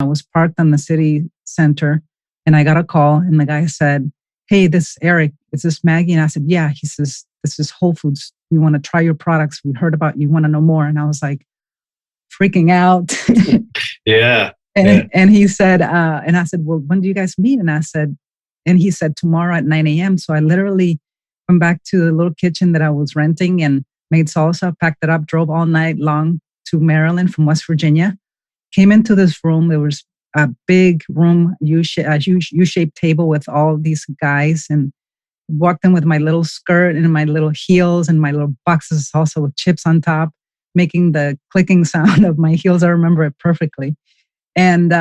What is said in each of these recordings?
I was parked on the city center and I got a call and the guy said, "Hey, this is Eric. Is this Maggie?" And I said, "Yeah." He says, "This is Whole Foods. We want to try your products. We heard about you. Want to know more?" And I was like freaking out. Yeah. And he said, and I said, "Well, when do you guys meet?" And he said, "Tomorrow at 9 a.m." So I literally went back to the little kitchen that I was renting and made salsa, packed it up, drove all night long to Maryland from West Virginia, came into this room. There was a big room, U-shaped table with all these guys, and walked in with my little skirt and my little heels and my little boxes of salsa with chips on top, making the clicking sound of my heels. I remember it perfectly. And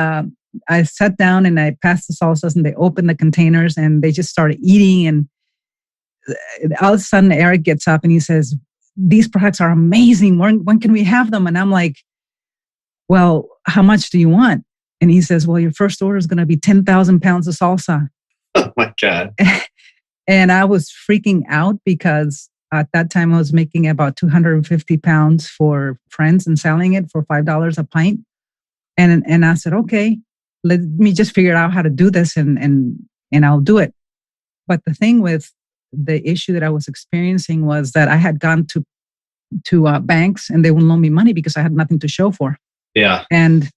I sat down and I passed the salsas and they opened the containers and they just started eating. And all of a sudden, Eric gets up and he says, "These products are amazing. When can we have them?" And I'm like, "Well, how much do you want?" And he says, "Well, your first order is going to be 10,000 pounds of salsa." Oh my God. And I was freaking out because at that time I was making about 250 pounds for friends and selling it for $5 a pint. And I said, "Okay, let me just figure out how to do this and I'll do it." But the thing with the issue that I was experiencing was that I had gone to banks and they wouldn't loan me money because I had nothing to show for. Yeah. And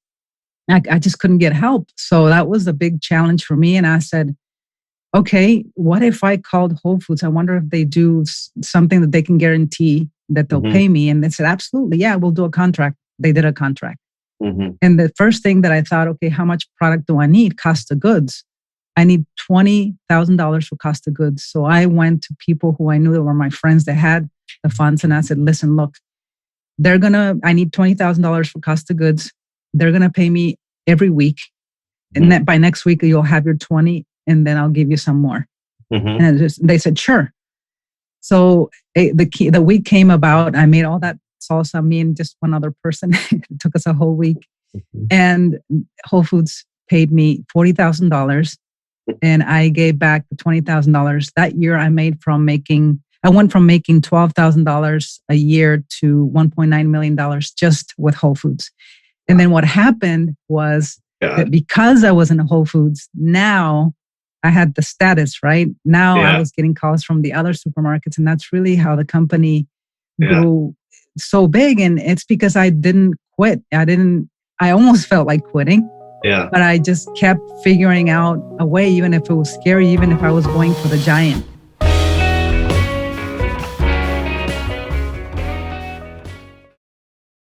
I just couldn't get help. So that was a big challenge for me. And I said, "Okay, what if I called Whole Foods? I wonder if they do something that they can guarantee that they'll pay me." And they said, "Absolutely. Yeah, we'll do a contract." They did a contract. And the first thing that I thought, okay, how much product do I need? Cost of goods. I need $20,000 for cost of goods. So I went to people who I knew that were my friends that had the funds. And I said, "Listen, look, I need $20,000 for cost of goods. They're going to pay me every week. And that by next week, you'll have your 20 and then I'll give you some more." And they said, "Sure." So the week came about. I made all that salsa, me and just one other person. It took us a whole week. And Whole Foods paid me $40,000 and I gave back the $20,000. That year I went from making $12,000 a year to $1.9 million just with Whole Foods. And then what happened was that because I was in Whole Foods, now I had the status, right? Now I was getting calls from the other supermarkets. And that's really how the company grew so big. And it's because I didn't quit. I almost felt like quitting. Yeah. But I just kept figuring out a way, even if it was scary, even if I was going for the giant.